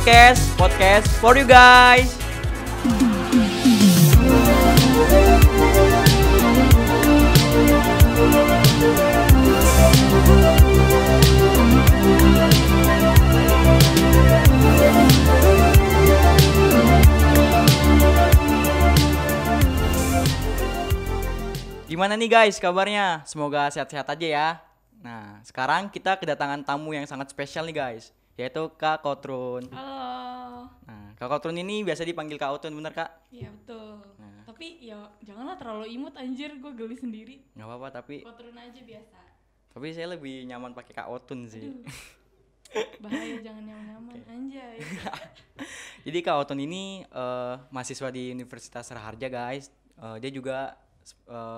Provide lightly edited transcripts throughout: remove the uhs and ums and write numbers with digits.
podcast for you guys. Gimana nih guys kabarnya? Semoga sehat-sehat aja ya. Nah, sekarang kita kedatangan tamu yang sangat spesial nih guys, yaitu Kak Kotrun. Halo. Nah, Kak Kotrun ini biasa dipanggil Kak Otun, bener Kak? Iya betul. Nah. Tapi ya janganlah terlalu imut anjir, gue geli sendiri. Nggak apa-apa tapi Kotrun aja biasa. saya lebih nyaman pakai Kak Otun sih. Aduh. Bahaya, jangan nyaman-nyaman anjay. Jadi Kak Otun ini mahasiswa di Universitas Raharja guys. Dia juga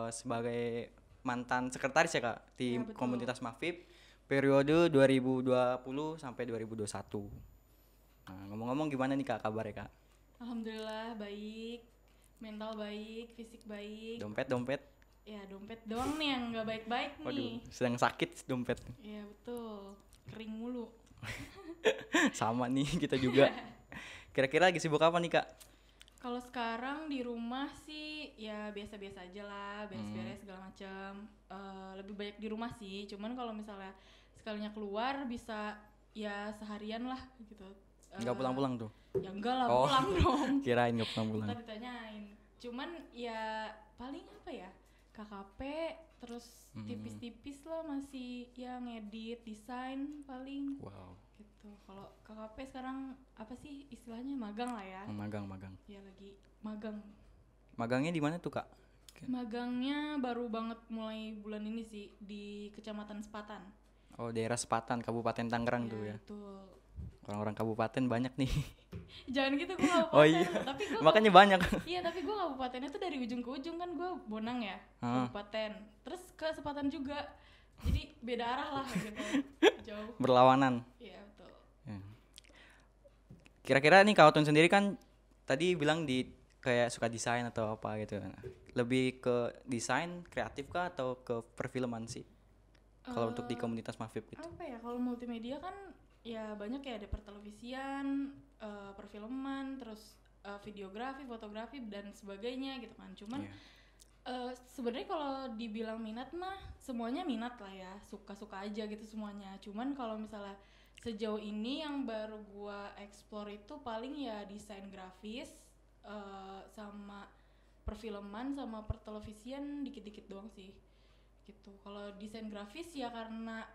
sebagai mantan sekretaris ya Kak di Ya, betul. komunitas Mafib periode 2020 sampai 2021. Nah, ngomong-ngomong gimana nih Kak kabarnya Kak? Alhamdulillah baik, mental baik, fisik baik. Dompet? Ya dompet doang nih yang nggak baik-baik Waduh, nih. sedang sakit dompet. Iya betul, kering mulu. Sama nih kita juga. Kira-kira lagi sibuk apa nih Kak? Kalau sekarang di rumah sih ya biasa-biasa aja lah, beres-beres segala macam. Lebih banyak di rumah sih, cuman kalau misalnya sekalinya keluar bisa ya seharian lah gitu. Nggak pulang-pulang tuh? Ya enggak lah, Oh. pulang dong. Kirain nggak pulang-pulang. Ntar ditanyain. Cuman ya paling apa ya, KKP terus tipis-tipis lah masih ya ngedit, desain paling Wow, gitu. Kalau KKP sekarang apa sih istilahnya, magang lah ya. magang. Ya lagi magang. Magangnya di mana tuh Kak? Magangnya baru banget mulai bulan ini sih di Kecamatan Sepatan. Oh, daerah Sepatan, Kabupaten Tangerang tuh ya. Betul. Orang-orang kabupaten banyak nih. Jangan gitu, gue kabupaten. Oh iya. Tapi gue Makanya banyak. Iya, tapi gue kabupatennya tuh dari ujung ke ujung kan, gue Bonang ya, kabupaten. Terus ke Sepatan juga. Jadi beda arah lah gitu. Jauh. Berlawanan. Iya, betul. Ya. Kira-kira nih Kak Otun sendiri kan tadi bilang di kayak suka desain atau apa gitu. Lebih ke desain kreatif kah atau ke perfilman sih? Kalau untuk di komunitas Mafib gitu. Apa ya, kalau multimedia kan ya banyak ya, ada pertelevisian, perfilman, terus videografi, fotografi dan sebagainya gitu kan. Cuman sebenarnya kalau dibilang minat mah semuanya minat lah ya, suka-suka aja gitu semuanya. Cuman kalau misalnya sejauh ini yang baru gua explore itu paling ya desain grafis, sama perfilman sama pertelevisian dikit-dikit doang sih gitu. Kalau desain grafis ya karena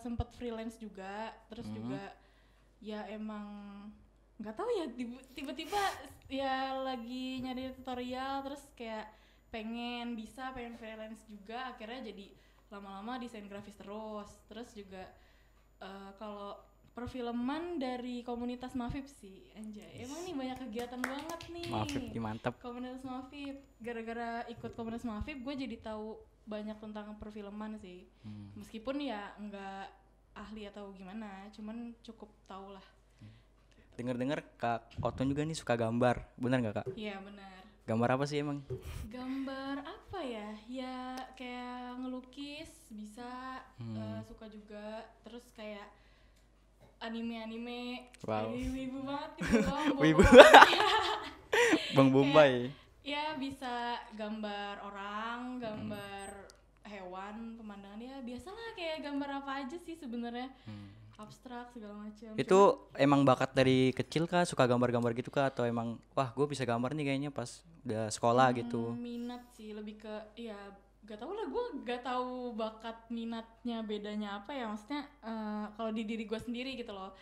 sempat freelance juga, terus juga ya emang nggak tahu ya, tiba-tiba ya lagi nyari tutorial terus kayak pengen freelance juga, akhirnya jadi lama-lama desain grafis terus juga kalau perfilman dari komunitas Mafib sih, anjay. Emang nih banyak kegiatan banget nih. Mafib mantap. Komunitas Mafib, gara-gara ikut komunitas Mafib gue jadi tahu banyak tentang perfilman sih. Meskipun ya nggak ahli atau gimana, cuman cukup tahu lah. Dengar-dengar Kak Otun juga nih suka gambar, benar nggak Kak? Iya benar. Gambar apa sih emang? Gambar apa ya? Ya kayak ngelukis bisa, suka juga. Terus kayak anime. Wow. Wibu banget gitu loh. Wibu. Bang Bombay. Ya bisa gambar orang, gambar hewan, pemandangan, ya biasalah kayak gambar apa aja sih sebenarnya. Abstrak segala macam. Itu emang bakat dari kecil kah, suka gambar-gambar gitu kah, atau emang wah gue bisa gambar nih kayaknya pas udah sekolah gitu? Minat sih, lebih ke ya gak tau lah, gue gak tahu bakat minatnya bedanya apa ya, maksudnya kalau di diri gue sendiri gitu loh.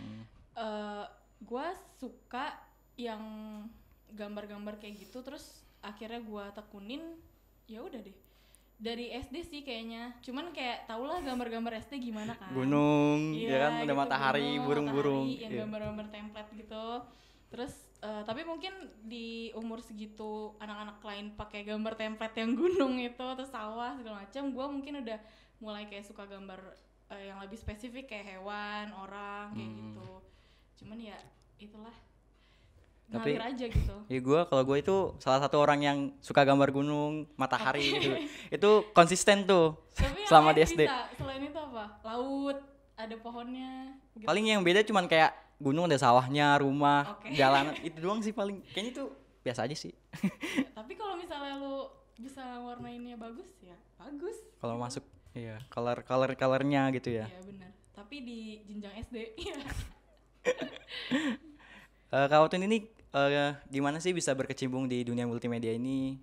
Gue suka yang gambar-gambar kayak gitu, terus akhirnya gue tekunin, ya udah deh dari SD sih kayaknya. Cuman kayak tau lah gambar-gambar SD gimana kan, Gunung, ya kan, ada gitu, matahari, burung-burung, yang gambar-gambar template gitu. Terus tapi mungkin di umur segitu anak-anak lain pakai gambar template yang gunung itu, terus sawah segala macam, gue mungkin udah mulai kayak suka gambar yang lebih spesifik kayak hewan, orang kayak gitu. Cuman ya itulah, ngalir aja gitu. Ya kalau gue itu salah satu orang yang suka gambar gunung, matahari gitu. Itu konsisten tuh Tapi selama di yang SD. bisa, selain itu apa? Laut, ada pohonnya gitu. Paling yang beda cuman kayak gunung ada sawahnya, rumah, Oke. jalanan itu doang sih paling. Kayaknya itu biasa aja sih. Ya, tapi kalau misalnya lu bisa warnainnya bagus ya bagus Kalau gitu. masuk iya, colornya gitu ya. Iya benar, tapi di jenjang SD. Iya. Kak Otun ini gimana sih bisa berkecimpung di dunia multimedia ini?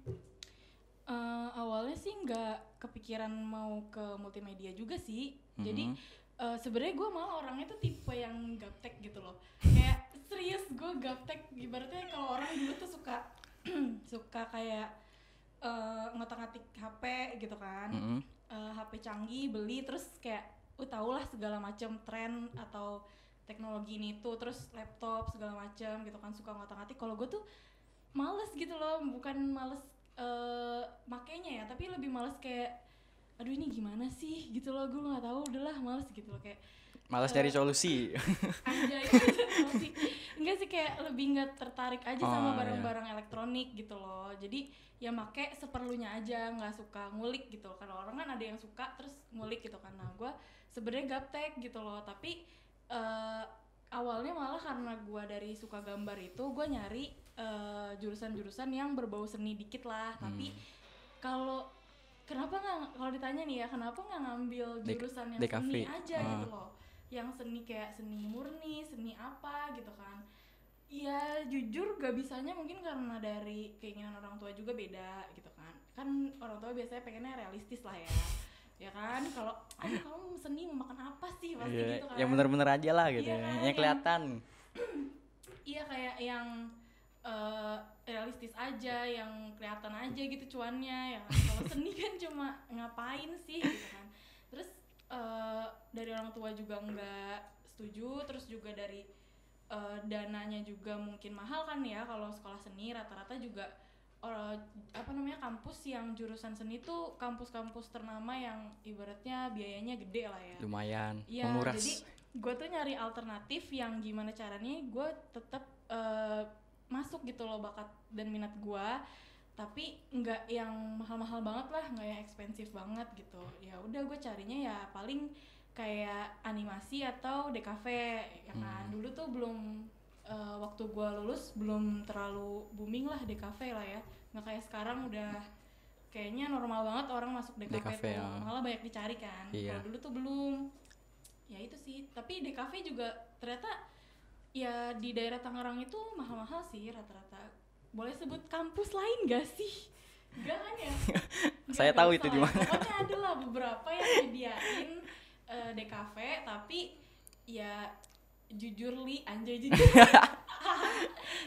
Awalnya sih nggak kepikiran mau ke multimedia juga sih. Jadi Mhm. sebenarnya gue malah orangnya tuh tipe yang gaptek gitu loh. Kayak serius gue gaptek. Ibaratnya kalau orang dulu tuh suka suka kayak ngotak-ngatik HP gitu kan. Mhm. HP canggih beli terus kayak tau lah segala macam tren atau teknologi ini tuh, terus laptop segala macam gitu kan, suka ngotak-ngatik. Kalau gue tuh males gitu loh, bukan males makainya ya, tapi lebih males kayak aduh ini gimana sih gitu loh, gue nggak tahu, udahlah males gitu loh, kayak Malas cari solusi. anjay. Sih enggak sih, kayak lebih nggak tertarik aja sama Oh, barang-barang elektronik gitu loh. Jadi ya make seperlunya aja, nggak suka ngulik gitu. Kalau orang kan ada yang suka terus ngulik gitu kan. Nah gue sebenarnya gaptek gitu loh, tapi awalnya malah karena gue dari suka gambar itu gue nyari jurusan-jurusan yang berbau seni dikit lah. Tapi kalau kenapa nggak, kalau ditanya nih ya, kenapa nggak ngambil jurusan yang DKV. seni aja gitu loh, yang seni kayak seni murni, seni apa gitu kan. Ya jujur gak bisanya mungkin karena dari keinginan orang tua juga beda gitu kan. Kan orang tua biasanya pengennya realistis lah ya. Ya kan, kalau kamu seni mau makan apa sih pasti Iya, gitu kan. yang bener-bener aja lah gitu. Iya kan, yang kelihatan. Iya kayak yang realistis aja, yang kelihatan aja gitu cuannya ya kan. Kalau seni kan cuma ngapain sih gitu kan. Terus dari orang tua juga nggak setuju, terus juga dari dananya juga mungkin mahal kan ya. Kalau sekolah seni rata-rata juga kampus yang jurusan seni tuh kampus-kampus ternama yang ibaratnya biayanya gede lah ya. Lumayan Ya, menguras. jadi gue tuh nyari alternatif yang gimana caranya gue tetap masuk gitu loh bakat dan minat gue, tapi nggak yang mahal-mahal banget lah, nggak yang ekspensif banget gitu. Ya udah gue carinya ya paling kayak animasi atau DKV ya kan. Dulu tuh belum waktu gue lulus belum terlalu booming lah DKV lah ya, nggak kayak sekarang udah kayaknya normal banget orang masuk DKV tuh ya. malah banyak dicari kan. Iya. Kalau dulu tuh belum. Ya itu sih, tapi DKV juga ternyata ya di daerah Tangerang itu mahal-mahal sih rata-rata. Boleh sebut kampus lain gak sih? Enggak kan ya? Saya tahu itu di mana. Pokoknya ada lah beberapa yang nyediain DKV, tapi ya jujur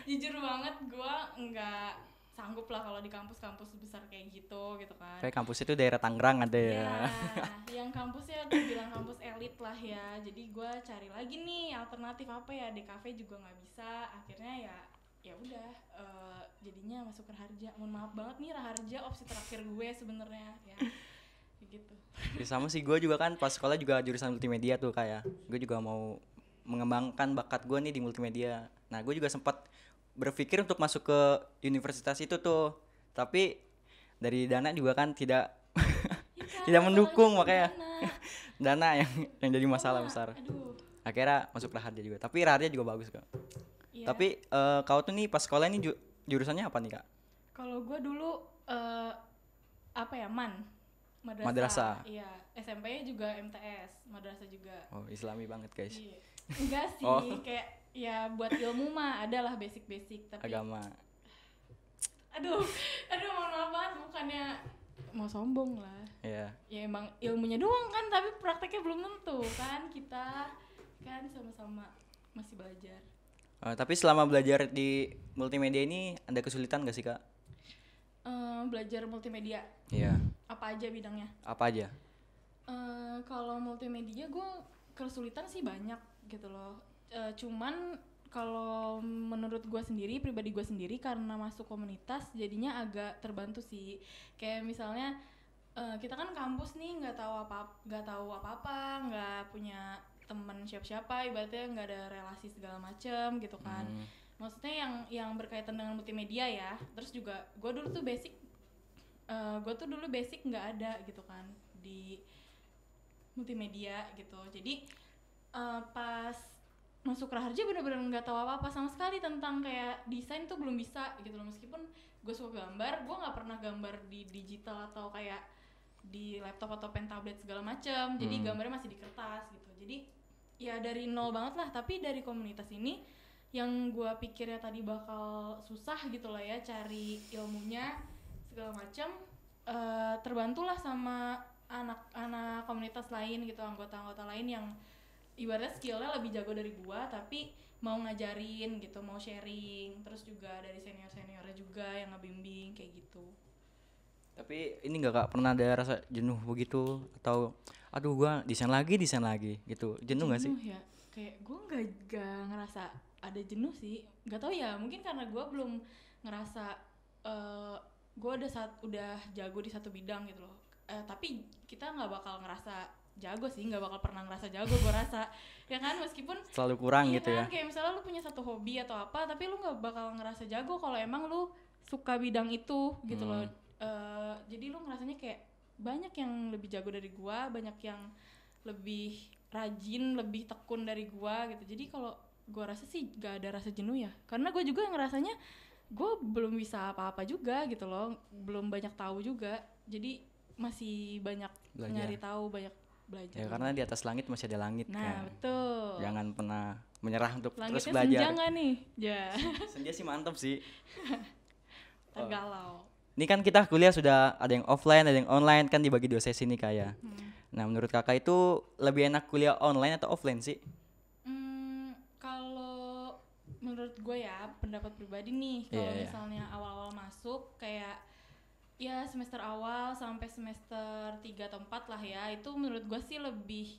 jujur banget gue nggak sanggup lah kalau di kampus-kampus besar kayak gitu kan. Kayak kampus itu daerah Tangerang ada ya. Yang kampusnya tuh bilang kampus elit lah ya. Jadi gue cari lagi nih alternatif apa ya, DKV juga nggak bisa. Akhirnya ya udah jadinya masuk Raharja. Mohon maaf banget nih, Raharja opsi terakhir gue sebenarnya ya. Gitu. Ya, sama sih, gue juga kan pas sekolah juga jurusan multimedia tuh, kayak gue juga mau mengembangkan bakat gue nih di multimedia. Nah gue juga sempat berpikir untuk masuk ke universitas itu tuh, tapi dari dana juga kan tidak tidak mendukung, makanya dana yang jadi masalah besar. Aduh. Akhirnya masuk Raharja juga, tapi Raharja juga bagus kok. Iya. Tapi kau tuh nih pas sekolah ini jurusannya apa nih kak? Kalau gue dulu madrasah. Iya, SMP-nya juga MTS, madrasah juga. Oh, Islami banget guys. Iya. Enggak sih, kayak ya buat ilmu mah adalah basic-basic, tapi Agama. Aduh, mohon maaf banget, bukannya mau sombong lah. Iya. Ya emang ilmunya doang kan, tapi prakteknya belum tentu kan, kita kan sama-sama masih belajar. Tapi selama belajar di multimedia ini ada kesulitan gak sih kak? Belajar multimedia. Iya. Apa aja bidangnya? Apa aja? Kalau multimedia gue kesulitan sih banyak gitu loh. Cuman kalau menurut gue sendiri, pribadi gue sendiri, karena masuk komunitas jadinya agak terbantu sih. Kayak misalnya kita kan kampus nih nggak tahu apa-apa, nggak punya teman siapa-siapa, ibaratnya nggak ada relasi segala macem gitu kan. Maksudnya yang berkaitan dengan multimedia ya. Terus juga gue dulu tuh basic nggak ada gitu kan di multimedia gitu. Jadi pas masuk Raharja bener-bener nggak tahu apa-apa sama sekali tentang kayak desain tuh belum bisa gitu loh. Meskipun gue suka gambar, gue nggak pernah gambar di digital atau kayak di laptop atau pen tablet segala macam. Jadi gambarnya masih di kertas gitu. Jadi ya dari nol banget lah. Tapi dari komunitas ini yang gue pikirnya tadi bakal susah gitu lah ya cari ilmunya segala macam, terbantulah sama anak-anak komunitas lain gitu, anggota-anggota lain yang ibaratnya skillnya lebih jago dari gua tapi mau ngajarin gitu, mau sharing. Terus juga dari senior-seniornya juga yang ngebimbing kayak gitu. Tapi ini nggak pernah ada rasa jenuh begitu atau aduh gua desain lagi gitu, jenuh nggak sih? Ya kayak gua nggak ngerasa ada jenuh sih, nggak tahu ya, mungkin karena gua belum ngerasa gua udah jago di satu bidang gitu loh. Tapi kita nggak bakal ngerasa jago sih, nggak bakal pernah ngerasa jago gue rasa ya kan, meskipun Selalu kurang iya gitu kan, ya. kayak misalnya lu punya satu hobi atau apa tapi lu nggak bakal ngerasa jago kalau emang lu suka bidang itu gitu loh. Jadi lu ngerasanya kayak banyak yang lebih jago dari gua, banyak yang lebih rajin, lebih tekun dari gua gitu. Jadi kalau gua rasa sih gak ada rasa jenuh ya, karena gua juga ngerasanya gua belum bisa apa-apa juga gitu loh, belum banyak tahu juga, jadi masih banyak Belajar. nyari tahu, banyak belajar. Ya karena di atas langit masih ada langit. Nah, betul. Jangan pernah menyerah untuk Langitnya terus belajar. senja nggak nih? Ya. Senja sih mantap sih. Tergalau. Ini kan kita kuliah sudah ada yang offline, ada yang online, kan dibagi 2 sesi nih kayak. Nah, menurut kakak itu lebih enak kuliah online atau offline sih? Kalau menurut gue ya, pendapat pribadi nih, kalau misalnya awal-awal masuk kayak ya semester awal sampai semester 3 atau 4 lah ya, itu menurut gue sih lebih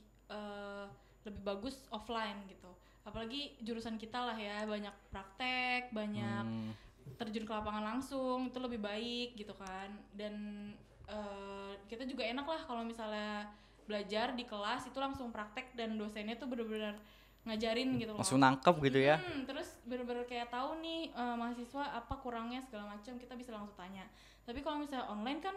bagus offline gitu. Apalagi jurusan kita lah ya, banyak praktek, banyak terjun ke lapangan langsung, itu lebih baik gitu kan. Dan kita juga enak lah kalau misalnya belajar di kelas itu langsung praktek dan dosennya tuh bener-bener ngajarin gitu loh. Langsung nangkep gitu ya. Terus bener-bener kayak tahu nih mahasiswa apa kurangnya segala macam, kita bisa langsung tanya. Tapi kalau misalnya online kan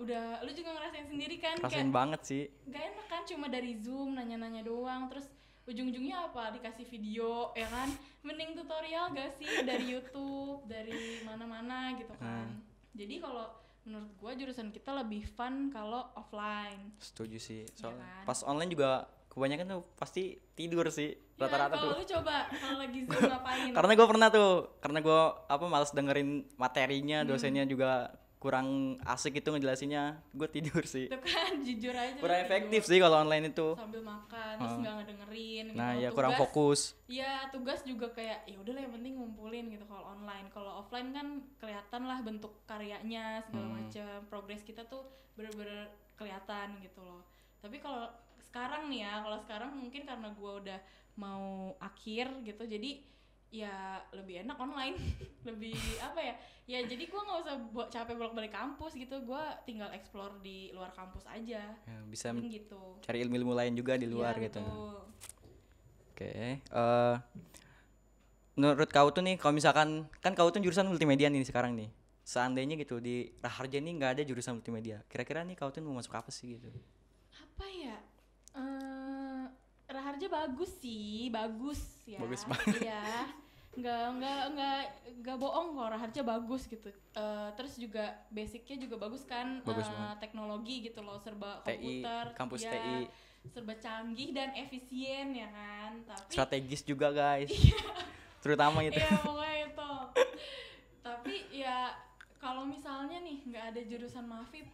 udah lu juga ngerasain sendiri kan, Rasain kayak banget sih. gak enak kan, cuma dari Zoom nanya-nanya doang, terus ujung-ujungnya apa, dikasih video ya kan. Mending tutorial gak sih dari YouTube, dari mana-mana gitu kan. Jadi kalau menurut gua jurusan kita lebih fun kalau offline. Setuju sih, soalnya kan? pas online juga kebanyakan tuh pasti tidur sih rata-rata tuh. Kalau lu coba kalau lagi Zoom ngapain? Karena gue pernah tuh, karena gue malas dengerin materinya, dosennya juga kurang asik itu ngejelasinnya, gue tidur sih. Itu kan jujur aja Kurang tidur efektif sih kalau online itu. sambil makan terus nggak ngedengerin gitu. Nah ya Tugas, kurang fokus. ya tugas juga kayak ya udahlah yang penting ngumpulin gitu. Kalau online, kalau offline kan kelihatan lah bentuk karyanya segala macam, progres kita tuh bener-bener kelihatan gitu loh. Tapi kalau sekarang nih ya, kalau sekarang mungkin karena gue udah mau akhir gitu, jadi ya lebih enak online. Lebih apa ya, ya jadi gue nggak usah capek bolak-balik kampus gitu, gue tinggal explore di luar kampus aja Ya, bisa gitu. cari ilmu-ilmu lain juga di luar Ya, gitu. betul. Oke, menurut kau tuh nih, kalau misalkan kan kau tuh jurusan multimedia nih sekarang nih, seandainya gitu di Raharja nih nggak ada jurusan multimedia, kira-kira nih kau tuh mau masuk apa sih gitu? Apa ya, Raharja bagus sih, bagus ya. Bagus banget. Iya, nggak bohong kok, Raharja bagus gitu. Terus juga basicnya juga bagus kan, Bagus banget. teknologi gitu loh, serba TI, komputer, kampus ya, TI. serba canggih dan efisien ya kan. Tapi Strategis juga guys, terutama itu. iya pokoknya itu. Tapi ya kalau misalnya nih nggak ada jurusan Mafib,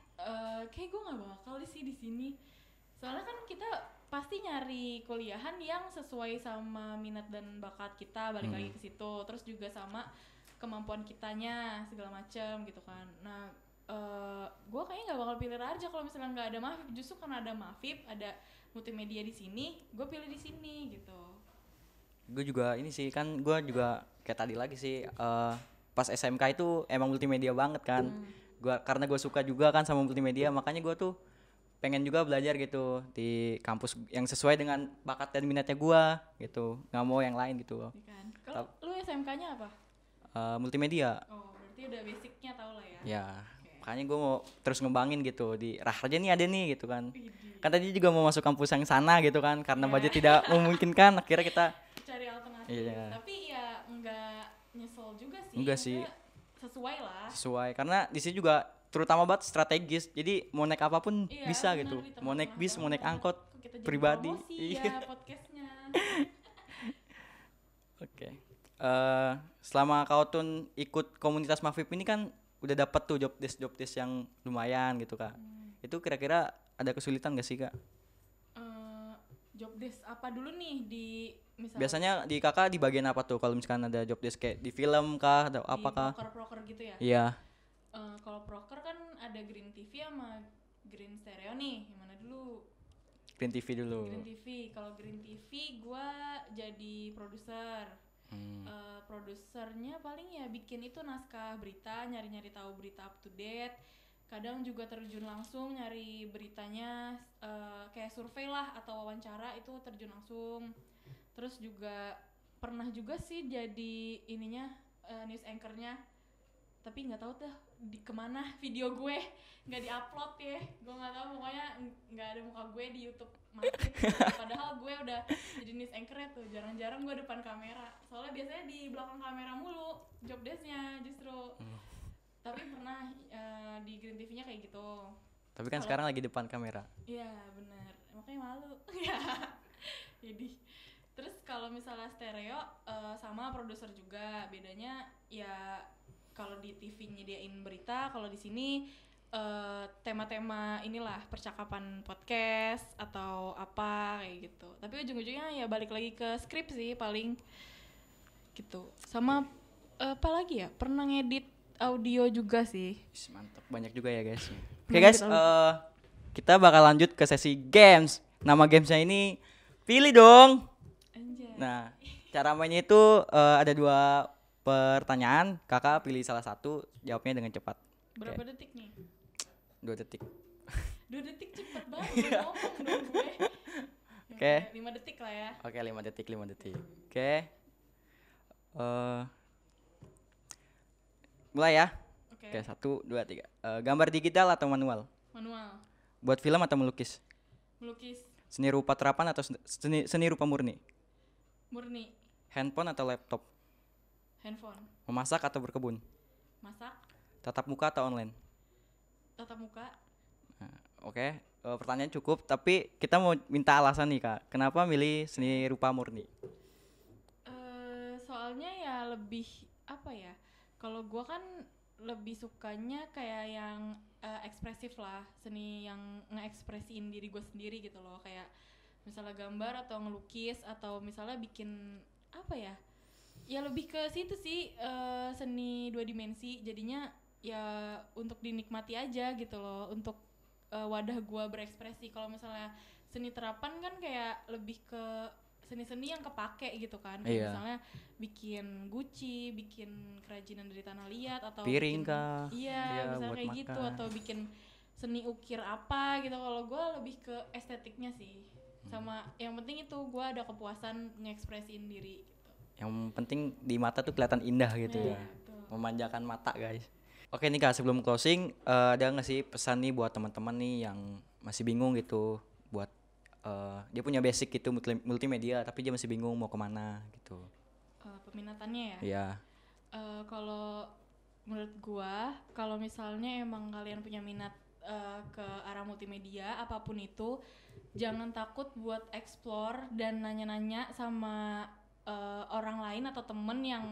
kayak gue nggak bakal sih di sini. Soalnya kan kita pasti nyari kuliahan yang sesuai sama minat dan bakat kita, balik lagi ke situ. Terus juga sama kemampuan kitanya segala macam gitu kan. Nah, gue kayaknya nggak bakal pilih Raharja kalau misalnya nggak ada Mafib. Justru karena ada Mafib, ada multimedia di sini, gue pilih di sini gitu. Gue juga ini sih, kan gue juga kayak tadi lagi sih, pas SMK itu emang multimedia banget kan. Karena gue suka juga kan sama multimedia, makanya gue tuh pengen juga belajar gitu di kampus yang sesuai dengan bakat dan minatnya gue gitu, nggak mau yang lain gitu loh. Kan? Kalau lu SMK-nya apa? Multimedia Oh, berarti udah basicnya tau lah ya. ya. Oke. Makanya gue mau terus ngembangin gitu di Raharja nih ada nih gitu kan. Widih. Kan tadi juga mau masuk kampus yang sana gitu kan karena Iya. budget tidak memungkinkan akhirnya kita Cari alternatif. Iya. Tapi ya enggak nyesel juga sih. Enggak sih. Maksudnya sesuai lah. sesuai karena di sini juga terutama banget strategis. Jadi mau naik apapun Iya, bisa benar, gitu. di Mau naik tengah-tengah bis, mau naik banget. angkot Kok kita jadi pribadi. promosi Iya. ya podcastnya. Oke. Selama kau tuh ikut komunitas Mafib ini kan udah dapat tuh job desk yang lumayan gitu Kak. Itu kira-kira ada kesulitan gak sih Kak? Job desk apa dulu nih di misalnya Biasanya di Kakak di bagian apa tuh kalau misalkan ada job desk kayak di film kah atau di apa kah? proker-proker gitu ya? Iya. Kalau proker kan ada Green TV sama Green Stereo nih. Yang mana dulu? Green TV dulu. Green TV. Kalau Green TV gua jadi produser. Produsernya paling ya bikin itu naskah berita, nyari-nyari tahu berita up to date. Kadang juga terjun langsung nyari beritanya, kayak survei lah atau wawancara itu terjun langsung. Terus juga pernah juga sih jadi ininya news anchornya, tapi nggak tahu tuh kemana video gue, nggak diupload ya, gue nggak tahu, pokoknya nggak ada muka gue di YouTube Mafib. Padahal gue udah jadi news anchornya tuh, jarang-jarang gue depan kamera, soalnya biasanya di belakang kamera mulu job desknya justru. Tapi pernah di Green TV-nya kayak gitu. Tapi kan sekarang lagi depan kamera. Iya benar, makanya malu. Jadi terus kalau misalnya stereo sama produser juga, bedanya ya kalau di TV nyediain berita, kalau di sini tema-tema inilah percakapan podcast atau apa kayak gitu. Tapi ujung-ujungnya ya balik lagi ke skrip sih paling gitu. Sama apa lagi ya? Pernah ngedit audio juga sih. Mantap, banyak juga ya guys. Oke guys, kita bakal lanjut ke sesi games. Nama gamesnya ini pilih dong. Anjay. Nah, cara mainnya itu ada 2 pertanyaan. Kakak pilih salah satu, jawabnya dengan cepat. Berapa detik nih? 2 detik. 2 detik cepet banget ngomong dong gue. Oke. 5 detik lah ya. Oke, 5 detik. Oke. Mulai ya. Oke, 1, 2, 3. Gambar digital atau manual? Manual. Buat film atau melukis? Melukis. Seni rupa terapan atau seni rupa murni? Murni. Handphone atau laptop? Handphone. Memasak atau berkebun? Masak. Tatap muka atau online? Tatap muka. Nah, oke. Pertanyaan cukup, tapi kita mau minta alasan nih Kak. Kenapa milih seni rupa murni? Soalnya ya lebih apa ya? Kalau gua kan lebih sukanya kayak yang ekspresif lah, seni yang ngeekspresiin diri gue sendiri gitu loh, kayak misalnya gambar atau ngelukis atau misalnya bikin apa ya, ya lebih ke situ sih, seni 2 dimensi, jadinya ya untuk dinikmati aja gitu loh, untuk wadah gue berekspresi. Kalau misalnya seni terapan kan kayak lebih ke seni-seni yang kepake gitu kan. Iya. Misalnya bikin guci, bikin kerajinan dari tanah liat atau Piring bikin, kah? iya, Iya, misalnya buat kayak gitu, makan. atau bikin seni ukir apa gitu. Kalau gue lebih ke estetiknya sih. Sama yang penting itu gue ada kepuasan ngekspresiin diri gitu. Yang penting di mata tuh kelihatan indah gitu ya. Betul. Memanjakan mata guys. Oke nih Kak, sebelum closing ada nggak sih pesan nih buat teman-teman nih yang masih bingung gitu, buat dia punya basic gitu multimedia tapi dia masih bingung mau kemana gitu. Peminatannya ya. Iya. Kalau menurut gua, kalau misalnya emang kalian punya minat ke arah multimedia apapun itu, jangan takut buat explore dan nanya-nanya sama orang lain atau temen yang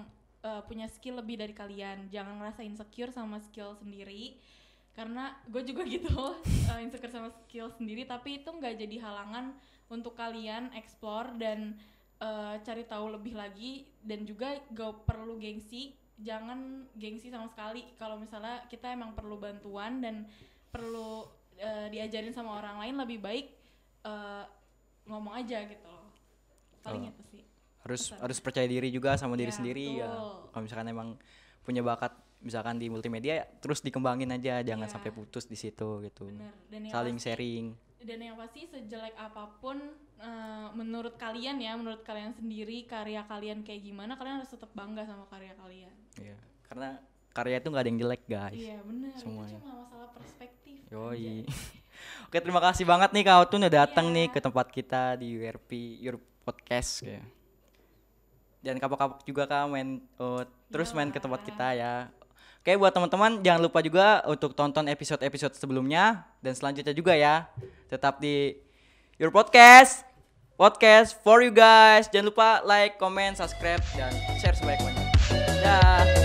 punya skill lebih dari kalian. Jangan ngerasa insecure sama skill sendiri, karena gue juga gitu, insecure sama skill sendiri, tapi itu nggak jadi halangan untuk kalian explore dan cari tahu lebih lagi. Dan juga gak perlu gengsi, jangan gengsi sama sekali. Kalau misalnya kita emang perlu bantuan dan perlu diajarin sama orang lain, lebih baik ngomong aja gitu loh. Paling itu sih. Harus percaya diri juga sama diri Ya, sendiri ya. betul. Kalau misalkan emang punya bakat misalkan di multimedia, terus dikembangin aja, jangan Iya. sampai putus di situ gitu. Bener. Dan yang Saling pasti, sharing. dan yang pasti sejelek apapun menurut kalian ya, menurut kalian sendiri karya kalian kayak gimana, kalian harus tetap bangga sama karya kalian. Iya. Karena karya itu nggak ada yang jelek guys. Iya benar. Semuanya. Itu cuma masalah perspektif. Yoi. Oke, terima kasih banget nih Kak Otun udah datang Iya. nih ke tempat kita di URP Your Podcast kayak. Dan kapok-kapok juga Kak main terus main ke tempat kita ya. Oke, buat teman-teman jangan lupa juga untuk tonton episode-episode sebelumnya dan selanjutnya juga ya. Tetap di Your Podcast for you guys. Jangan lupa like, comment, subscribe dan share sebanyak-banyaknya. Dah.